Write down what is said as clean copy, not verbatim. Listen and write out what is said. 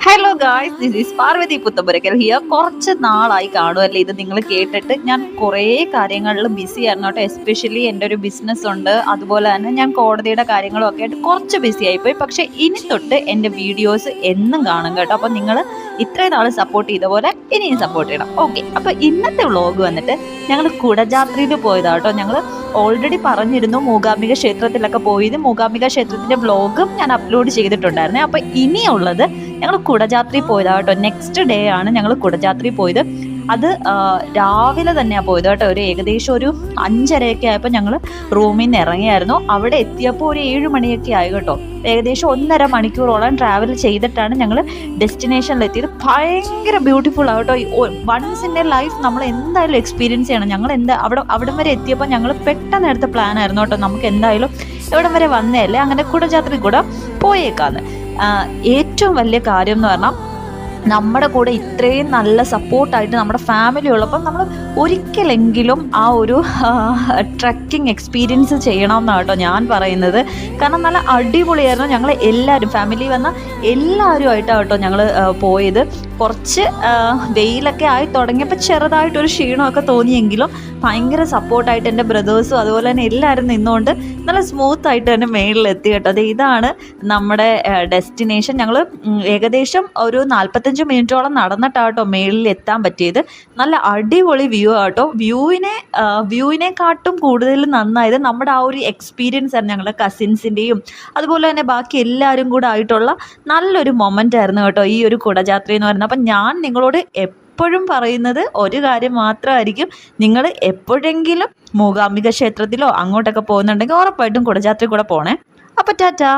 Hello guys, this is Parvathy Puthampurakkal here. കുറച്ച് നാളായി കാണുമല്ലേ ഇത് നിങ്ങൾ കേട്ടിട്ട്. ഞാൻ കുറേ കാര്യങ്ങളിൽ ബിസി ആയിരുന്നു കേട്ടോ. എസ്പെഷ്യലി എൻ്റെ ഒരു ബിസിനസ് ഉണ്ട്, അതുപോലെ തന്നെ ഞാൻ കോടതിയുടെ കാര്യങ്ങളും ഒക്കെ ആയിട്ട് കുറച്ച് ബിസി ആയിപ്പോയി. പക്ഷേ ഇനി തൊട്ട് എൻ്റെ വീഡിയോസ് എന്നും കാണും കേട്ടോ. അപ്പോൾ നിങ്ങൾ ഇത്രയും നാൾ സപ്പോർട്ട് ചെയ്ത പോലെ ഇനിയും സപ്പോർട്ട് ചെയ്യണം. ഓക്കെ, അപ്പോൾ ഇന്നത്തെ വ്ളോഗ് വന്നിട്ട് ഞങ്ങൾ കുടജാത്രിയിൽ പോയതാണ് കേട്ടോ. ഞങ്ങൾ ഓൾറെഡി പറഞ്ഞിരുന്നു മൂകാംബിക ക്ഷേത്രത്തിലൊക്കെ പോയത്. മൂകാംബിക ക്ഷേത്രത്തിൻ്റെ വ്ളോഗും ഞാൻ അപ്ലോഡ് ചെയ്തിട്ടുണ്ടായിരുന്നേ. അപ്പോൾ ഇനിയുള്ളത് ഞങ്ങൾ കുടജാത്രി പോയതാണ് കേട്ടോ. നെക്സ്റ്റ് ഡേ ആണ് ഞങ്ങൾ കുടജാത്രി പോയത്. അത് രാവിലെ തന്നെയാണ് പോയത് കേട്ടോ. ഏകദേശം ഒരു 5:30 ആയപ്പോൾ ഞങ്ങൾ റൂമിൽ നിന്ന് ഇറങ്ങിയായിരുന്നു. അവിടെ എത്തിയപ്പോൾ ഒരു 7 മണിയൊക്കെ ആയി കേട്ടോ. ഏകദേശം 1.5 മണിക്കൂറോളം ട്രാവൽ ചെയ്തിട്ടാണ് ഞങ്ങൾ ഡെസ്റ്റിനേഷനിലെത്തിയത്. ഭയങ്കര ബ്യൂട്ടിഫുൾ ആകട്ടോ. വൺസ് ഇൻ എ ലൈഫ് നമ്മൾ എന്തായാലും എക്സ്പീരിയൻസ് ചെയ്യണം. ഞങ്ങൾ അവിടം വരെ എത്തിയപ്പോൾ ഞങ്ങൾ പെട്ടെന്ന് എടുത്ത പ്ലാൻ ആയിരുന്നു കേട്ടോ. നമുക്ക് എന്തായാലും ഇവിടം വരെ വന്നതല്ലേ, അങ്ങനെ കുടജാത്രി കൂടെ പോയേക്കാന്ന്. ഏറ്റവും വലിയ കാര്യം എന്ന് പറഞ്ഞാൽ നമ്മുടെ കൂടെ ഇത്രയും നല്ല സപ്പോർട്ടായിട്ട് നമ്മുടെ ഫാമിലി ഉള്ളപ്പം നമ്മൾ ഒരിക്കലെങ്കിലും ആ ഒരു ട്രക്കിംഗ് എക്സ്പീരിയൻസ് ചെയ്യണമെന്നാണ് കേട്ടോ ഞാൻ പറയുന്നത്. കാരണം നല്ല അടിപൊളിയായിരുന്നു. ഞങ്ങൾ എല്ലാവരും ഫാമിലി വന്ന എല്ലാവരുമായിട്ടാണ് കേട്ടോ ഞങ്ങൾ പോയത്. കുറച്ച് വെയിലൊക്കെ ആയി തുടങ്ങിയപ്പോൾ ചെറുതായിട്ടൊരു ക്ഷീണമൊക്കെ തോന്നിയെങ്കിലും ഭയങ്കര സപ്പോർട്ടായിട്ട് എൻ്റെ ബ്രദേഴ്സും അതുപോലെ തന്നെ എല്ലാവരും നിന്നുകൊണ്ട് നല്ല സ്മൂത്തായിട്ട് തന്നെ മേളിലെത്തി കേട്ടോ. ഇതാണ് നമ്മുടെ ഡെസ്റ്റിനേഷൻ. ഞങ്ങൾ ഏകദേശം ഒരു 45 മിനിറ്റോളം നടന്നിട്ടാട്ടോ മേളിൽ എത്താൻ പറ്റിയത്. നല്ല അടിപൊളി വ്യൂ ആട്ടോ. വ്യൂവിനെക്കാട്ടും കൂടുതൽ നന്നായത് നമ്മുടെ ആ ഒരു എക്സ്പീരിയൻസ് ആയിരുന്നു. ഞങ്ങളുടെ കസിൻസിൻ്റെയും അതുപോലെ തന്നെ ബാക്കി എല്ലാവരും കൂടെ ആയിട്ടുള്ള നല്ലൊരു മൊമെൻ്റ് ആയിരുന്നു കേട്ടോ ഈ ഒരു കുടജാത്രി എന്ന് പറയുന്നത്. അപ്പം ഞാൻ നിങ്ങളോട് എപ്പോഴും പറയുന്നത് ഒരു കാര്യം മാത്രമായിരിക്കും. നിങ്ങൾ എപ്പോഴെങ്കിലും മൂകാംബിക ക്ഷേത്രത്തിലോ അങ്ങോട്ടൊക്കെ പോകുന്നുണ്ടെങ്കിൽ ഉറപ്പായിട്ടും കുടജാത്രി കൂടെ പോണേ. അപ്പം ടാറ്റാ.